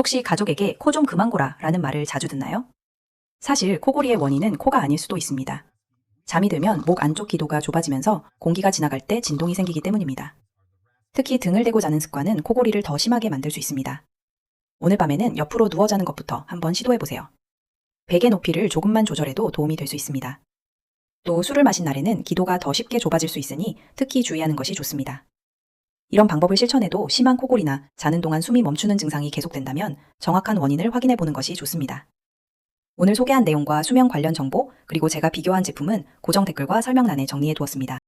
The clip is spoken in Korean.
혹시 가족에게 코 좀 그만 고라 라는 말을 자주 듣나요? 사실 코골이의 원인은 코가 아닐 수도 있습니다. 잠이 들면 목 안쪽 기도가 좁아지면서 공기가 지나갈 때 진동이 생기기 때문입니다. 특히 등을 대고 자는 습관은 코골이를 더 심하게 만들 수 있습니다. 오늘 밤에는 옆으로 누워 자는 것부터 한번 시도해보세요. 베개 높이를 조금만 조절해도 도움이 될 수 있습니다. 또 술을 마신 날에는 기도가 더 쉽게 좁아질 수 있으니 특히 주의하는 것이 좋습니다. 이런 방법을 실천해도 심한 코골이나 자는 동안 숨이 멈추는 증상이 계속된다면 정확한 원인을 확인해 보는 것이 좋습니다. 오늘 소개한 내용과 수면 관련 정보, 그리고 제가 비교한 제품은 고정 댓글과 설명란에 정리해 두었습니다.